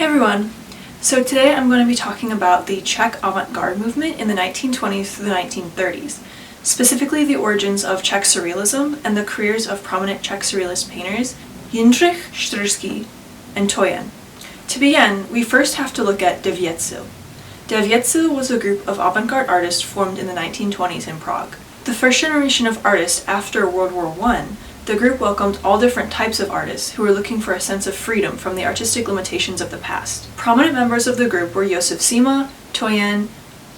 Hey everyone! So today I'm going to be talking about the Czech Avant-Garde movement in the 1920s through the 1930s, specifically the origins of Czech Surrealism and the careers of prominent Czech Surrealist painters Jindřich Štrsky and Toyen. To begin, we first have to look at Devětsil. Devětsil was a group of avant-garde artists formed in the 1920s in Prague. The first generation of artists after World War I, the group welcomed all different types of artists who were looking for a sense of freedom from the artistic limitations of the past. Prominent members of the group were Josef Sima, Toyen,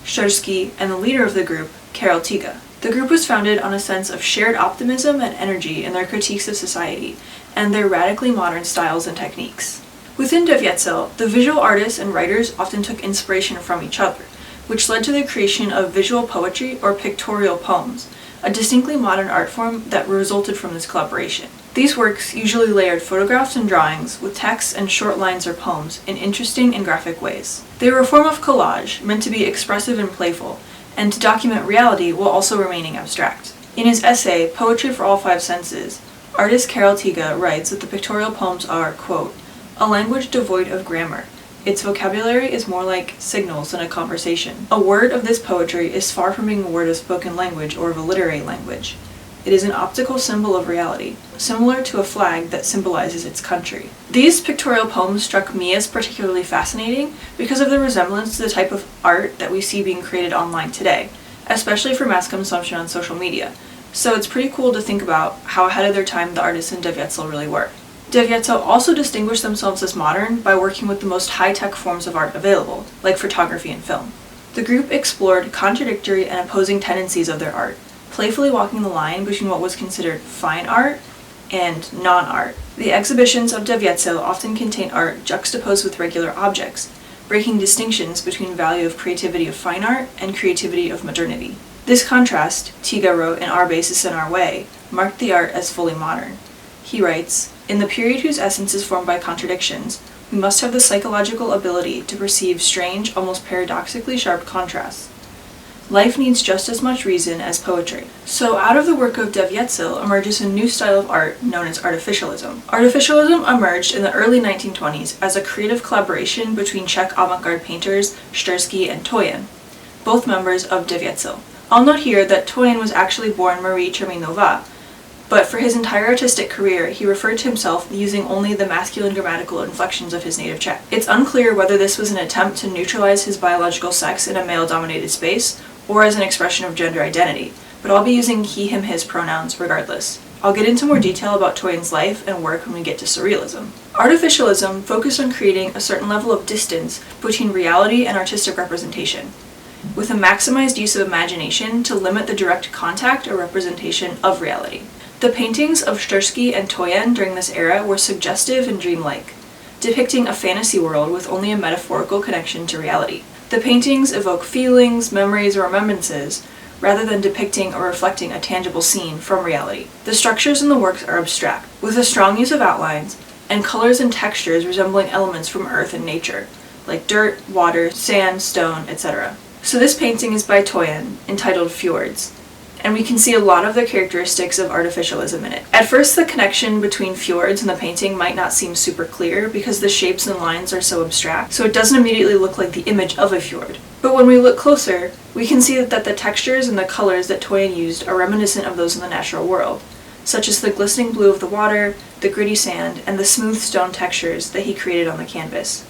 Štrsky, and the leader of the group, Karel Tyga. The group was founded on a sense of shared optimism and energy in their critiques of society, and their radically modern styles and techniques. Within Devětsil, the visual artists and writers often took inspiration from each other, which led to the creation of visual poetry or pictorial poems, a distinctly modern art form that resulted from this collaboration. These works usually layered photographs and drawings with texts and short lines or poems in interesting and graphic ways. They were a form of collage meant to be expressive and playful, and to document reality while also remaining abstract. In his essay, Poetry for All Five Senses, artist Karel Tyga writes that the pictorial poems are, quote, a language devoid of grammar. Its vocabulary is more like signals than a conversation. A word of this poetry is far from being a word of spoken language or of a literary language. It is an optical symbol of reality, similar to a flag that symbolizes its country. These pictorial poems struck me as particularly fascinating because of the resemblance to the type of art that we see being created online today, especially for mass consumption on social media. So it's pretty cool to think about how ahead of their time the artists in Devětsil really were. Devětsil also distinguished themselves as modern by working with the most high-tech forms of art available, like photography and film. The group explored contradictory and opposing tendencies of their art, playfully walking the line between what was considered fine art and non-art. The exhibitions of Devětsil often contain art juxtaposed with regular objects, breaking distinctions between value of creativity of fine art and creativity of modernity. This contrast, Tyga wrote in Our Basis and Our Way, marked the art as fully modern. He writes, in the period whose essence is formed by contradictions, we must have the psychological ability to perceive strange, almost paradoxically sharp contrasts. Life needs just as much reason as poetry. So out of the work of Devětsil emerges a new style of art known as Artificialism. Artificialism emerged in the early 1920s as a creative collaboration between Czech avant-garde painters Štrsky and Toyen, both members of Devětsil. I'll note here that Toyen was actually born Marie Čermínová, but for his entire artistic career, he referred to himself using only the masculine grammatical inflections of his native Czech. It's unclear whether this was an attempt to neutralize his biological sex in a male-dominated space, or as an expression of gender identity, but I'll be using he, him, his pronouns regardless. I'll get into more detail about Toyen's life and work when we get to Surrealism. Artificialism focused on creating a certain level of distance between reality and artistic representation, with a maximized use of imagination to limit the direct contact or representation of reality. The paintings of Štrsky and Toyen during this era were suggestive and dreamlike, depicting a fantasy world with only a metaphorical connection to reality. The paintings evoke feelings, memories, or remembrances, rather than depicting or reflecting a tangible scene from reality. The structures in the works are abstract, with a strong use of outlines, and colors and textures resembling elements from earth and nature, like dirt, water, sand, stone, etc. So this painting is by Toyen, entitled Fjords, and we can see a lot of the characteristics of artificialism in it. At first, the connection between fjords and the painting might not seem super clear because the shapes and lines are so abstract, so it doesn't immediately look like the image of a fjord. But when we look closer, we can see that the textures and the colors that Toyen used are reminiscent of those in the natural world, such as the glistening blue of the water, the gritty sand, and the smooth stone textures that he created on the canvas.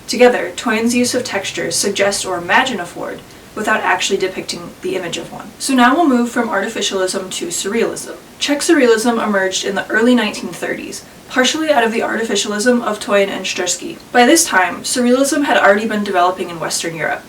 Together, Toyen's use of textures suggest or imagine a fjord, without actually depicting the image of one. So now we'll move from Artificialism to Surrealism. Czech Surrealism emerged in the early 1930s, partially out of the Artificialism of Toyen and Štrsky. By this time, Surrealism had already been developing in Western Europe,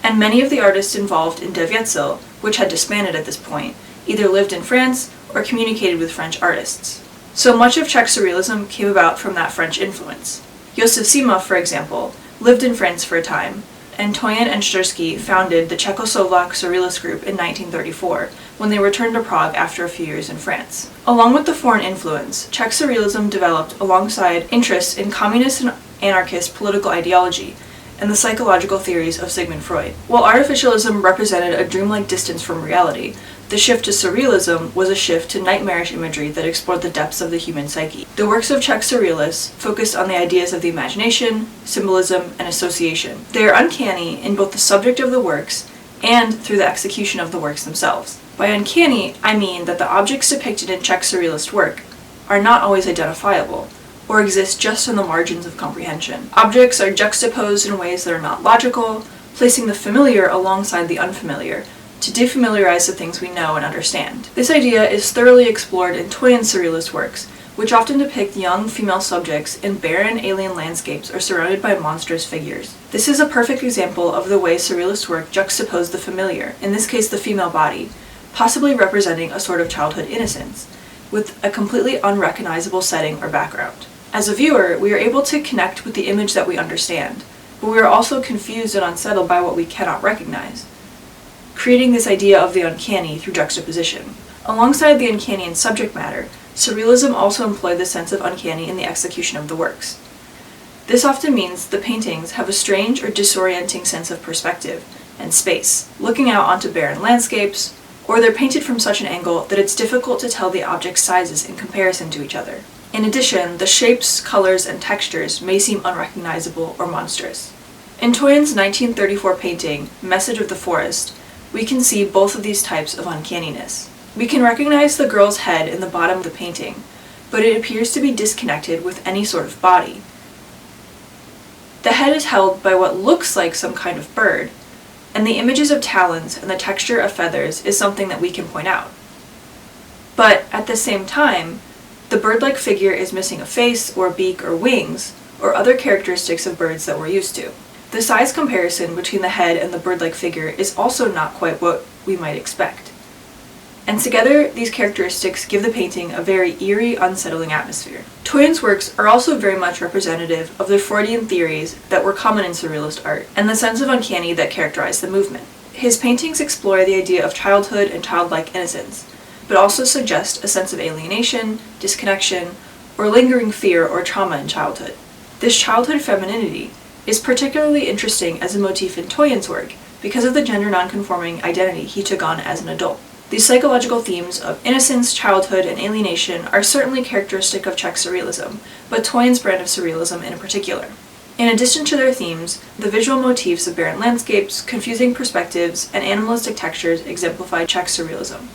and many of the artists involved in Devětsil, which had disbanded at this point, either lived in France or communicated with French artists. So much of Czech Surrealism came about from that French influence. Josef Sima, for example, lived in France for a time, and Toyen and Štrsky founded the Czechoslovak Surrealist group in 1934, when they returned to Prague after a few years in France. Along with the foreign influence, Czech Surrealism developed alongside interests in communist and anarchist political ideology and the psychological theories of Sigmund Freud. While Artificialism represented a dreamlike distance from reality, The shift to Surrealism was a shift to nightmarish imagery that explored the depths of the human psyche. The works of Czech Surrealists focused on the ideas of the imagination, symbolism, and association. They are uncanny in both the subject of the works and through the execution of the works themselves. By uncanny, I mean that the objects depicted in Czech Surrealist work are not always identifiable, or exist just on the margins of comprehension. Objects are juxtaposed in ways that are not logical, placing the familiar alongside the unfamiliar, to defamiliarize the things we know and understand. This idea is thoroughly explored in Toyen's Surrealist works, which often depict young female subjects in barren alien landscapes or surrounded by monstrous figures. This is a perfect example of the way Surrealist work juxtaposed the familiar, in this case the female body, possibly representing a sort of childhood innocence, with a completely unrecognizable setting or background. As a viewer, we are able to connect with the image that we understand, but we are also confused and unsettled by what we cannot recognize, creating this idea of the uncanny through juxtaposition. Alongside the uncanny in subject matter, Surrealism also employed the sense of uncanny in the execution of the works. This often means the paintings have a strange or disorienting sense of perspective and space, looking out onto barren landscapes, or they're painted from such an angle that it's difficult to tell the object's sizes in comparison to each other. In addition, the shapes, colors, and textures may seem unrecognizable or monstrous. In Toyen's 1934 painting, Message of the Forest, we can see both of these types of uncanniness. We can recognize the girl's head in the bottom of the painting, but it appears to be disconnected with any sort of body. The head is held by what looks like some kind of bird, and the images of talons and the texture of feathers is something that we can point out. But at the same time, the bird-like figure is missing a face or beak or wings, or other characteristics of birds that we're used to. The size comparison between the head and the bird-like figure is also not quite what we might expect. And together, these characteristics give the painting a very eerie, unsettling atmosphere. Toyen's works are also very much representative of the Freudian theories that were common in Surrealist art, and the sense of uncanny that characterized the movement. His paintings explore the idea of childhood and childlike innocence, but also suggest a sense of alienation, disconnection, or lingering fear or trauma in childhood. This childhood femininity is particularly interesting as a motif in Toyen's work because of the gender nonconforming identity he took on as an adult. These psychological themes of innocence, childhood, and alienation are certainly characteristic of Czech Surrealism, but Toyen's brand of Surrealism in particular. In addition to their themes, the visual motifs of barren landscapes, confusing perspectives, and animalistic textures exemplify Czech Surrealism.